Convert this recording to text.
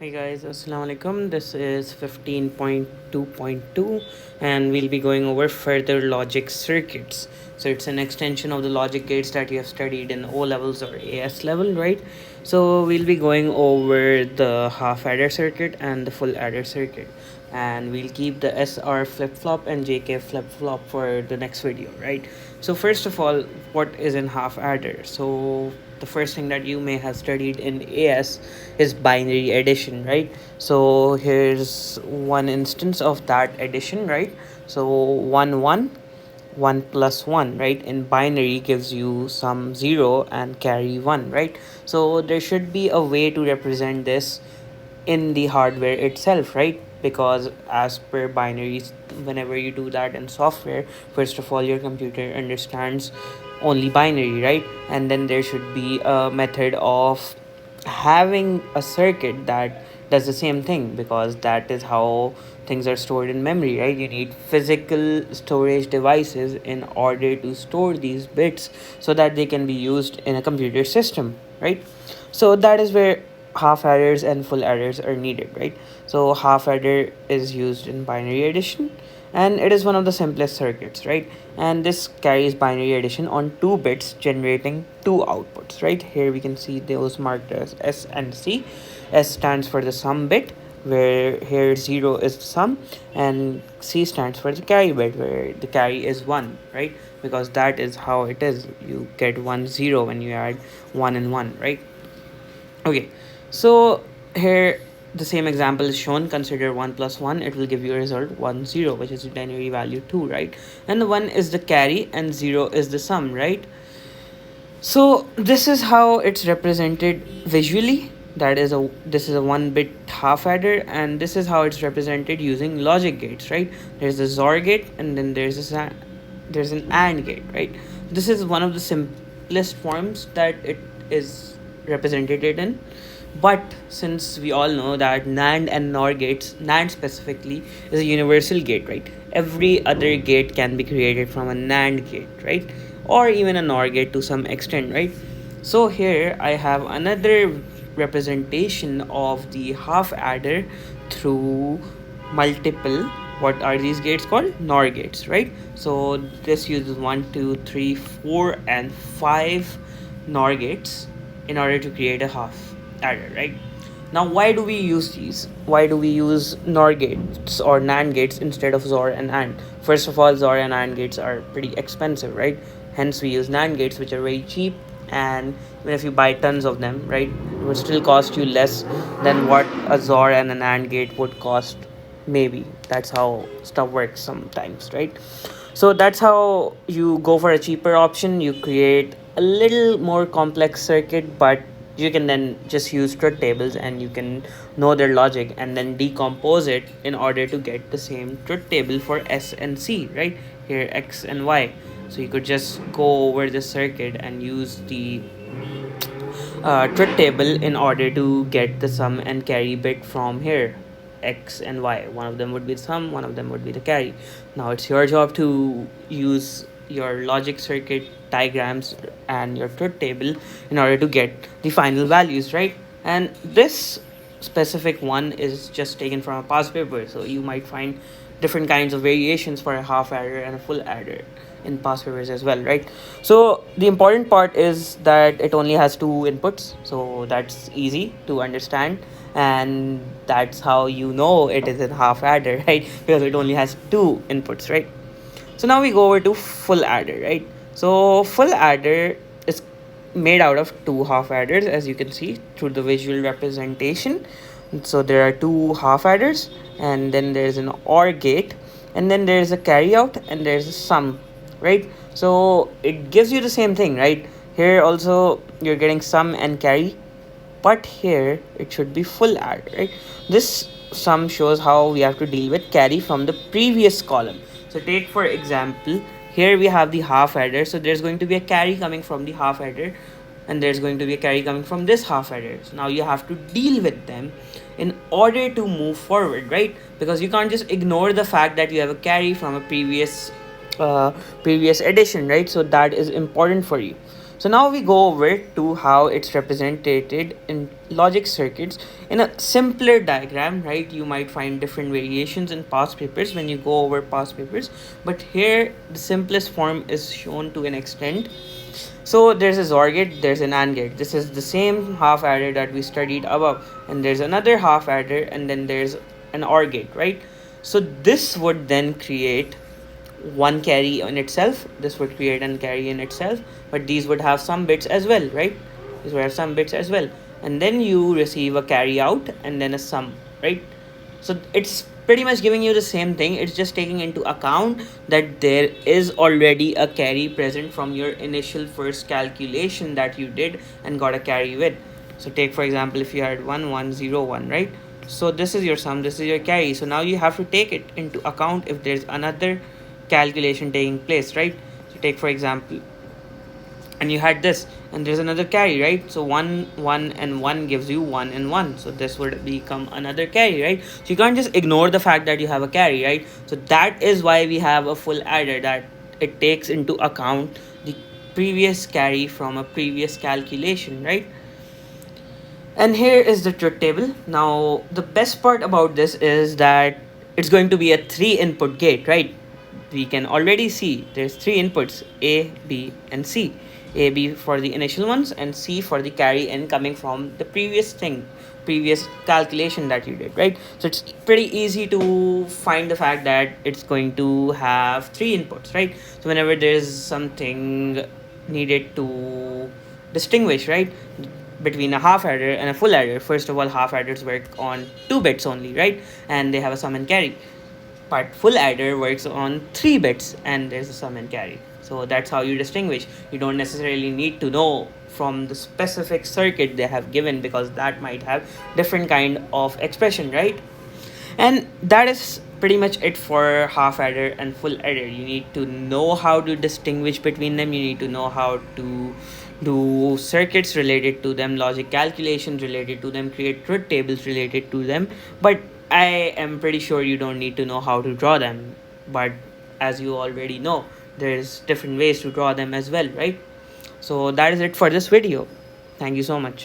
Hey guys, Assalamu alaikum. This is 15.2.2 and we'll be going over further logic circuits. So it's an extension of the logic gates that you have studied in O levels or AS level, right? So we'll be going over the half adder circuit and the full adder circuit. And we'll keep the SR flip flop and JK flip flop for the next video, right? So first of all, what is in half adder? So the first thing that you may have studied in AS is binary addition, right? So here's one instance of that addition, right? So 1 plus 1, right, in binary gives you some 0 and carry 1, right? So there should be a way to represent this in the hardware itself, right? Because as per binaries, whenever you do that in software, first of all your computer understands only binary, right? And then there should be a method of having a circuit that does the same thing, because that is how things are stored in memory, right? You need physical storage devices in order to store these bits so that they can be used in a computer system, right? So that is where half adders and full adders are needed, right? So half adder is used in binary addition and it is one of the simplest circuits, right? And this carries binary addition on 2 bits, generating 2 outputs, right? Here we can see those marked as S and C. S stands for the sum bit, where here 0 is the sum, and C stands for the carry bit, where the carry is 1, right? Because that is how it is. You get 1 0 when you add 1 and 1, right? Okay, so here the same example is shown. Consider 1 plus 1, it will give you a result 1 0, which is the binary value 2, right? And the 1 is the carry and 0 is the sum, right? So this is how it's represented visually. This is a 1-bit half adder, and this is how it's represented using logic gates, right? There's a XOR gate and then there's an AND gate, right? This is one of the simplest forms that it is represented in. But since we all know that NAND and NOR gates, NAND specifically is a universal gate, right? Every other gate can be created from a NAND gate, right? Or even a NOR gate to some extent, right? So here I have another representation of the half adder through multiple, what are these gates called? NOR gates, right? So this uses 1 2 3 4 and 5 NOR gates in order to create a half adder, right? Now why do we use these? Why do we use NOR gates or NAND gates instead of XOR and AND? First of all, XOR and AND gates are pretty expensive, right? Hence we use NAND gates, which are very cheap, and even if you buy tons of them, right, it would still cost you less than what a XOR and an AND gate would cost. Maybe that's how stuff works sometimes, right? So that's how you go for a cheaper option. You create a little more complex circuit, but you can then just use truth tables and you can know their logic and then decompose it in order to get the same truth table for S and C, right? Here X and Y. So you could just go over the circuit and use the truth table in order to get the sum and carry bit from here, X and Y. One of them would be the sum, one of them would be the carry. Now it's your job to use your logic circuit diagrams and your truth table in order to get the final values, right? And this specific one is just taken from a past paper, so you might find different kinds of variations for a half adder and a full adder in past papers as well, right? So the important part is that it only has 2 inputs, so that's easy to understand, and that's how you know it is a half adder, right? Because it only has 2 inputs, right? So now we go over to full adder, right? So full adder is made out of 2 half adders, as you can see through the visual representation. So there are 2 half adders, and then there's an OR gate, and then there's a carry out, and there's a sum, right? So it gives you the same thing, right? Here also you're getting sum and carry, but here it should be full adder, right? This sum shows how we have to deal with carry from the previous column. So take for example, here we have the half adder, so there's going to be a carry coming from the half adder, and there's going to be a carry coming from this half adder. So now you have to deal with them in order to move forward, right? Because you can't just ignore the fact that you have a carry from a previous addition, right? So that is important for you. So now we go over to how it's represented in logic circuits in a simpler diagram, right? You might find different variations in past papers when you go over past papers, but here the simplest form is shown to an extent. So there's a XOR gate, there's an AND gate. This is the same half adder that we studied above, and there's another half adder, and then there's an OR gate, right? So this would then create one carry in itself. This would create an carry in itself, but these would have some bits as well, right? These would have some bits as well, and then you receive a carry out and then a sum, right? So it's pretty much giving you the same thing. It's just taking into account that there is already a carry present from your initial first calculation that you did and got a carry with. So take for example, if you had 1101, right? So this is your sum, this is your carry. So now you have to take it into account if there's another calculation taking place, right? So take for example, and you had this and there's another carry, right? So 1 and 1 gives you 1 and 1, so this would become another carry, right? So you can't just ignore the fact that you have a carry, right? So that is why we have a full adder, that it takes into account the previous carry from a previous calculation, right? And here is the truth table. Now the best part about this is that it's going to be a 3-input gate, right? We can already see there's 3 inputs, A, B and C. A, B for the initial ones and C for the carry in coming from the previous calculation that you did, right? So it's pretty easy to find the fact that it's going to have 3 inputs, right? So whenever there's something needed to distinguish, right, between a half adder and a full adder, first of all, half adders work on 2 bits only, right? And they have a sum and carry. But full adder works on 3 bits and there's a sum and carry. So that's how you distinguish. You don't necessarily need to know from the specific circuit they have given, because that might have different kind of expression, right? And that is pretty much it for half adder and full adder. You need to know how to distinguish between them. You need to know how to do circuits related to them, logic calculations related to them, create truth tables related to them. But I am pretty sure you don't need to know how to draw them. But as you already know, there's different ways to draw them as well, right? So that is it for this video. Thank you so much.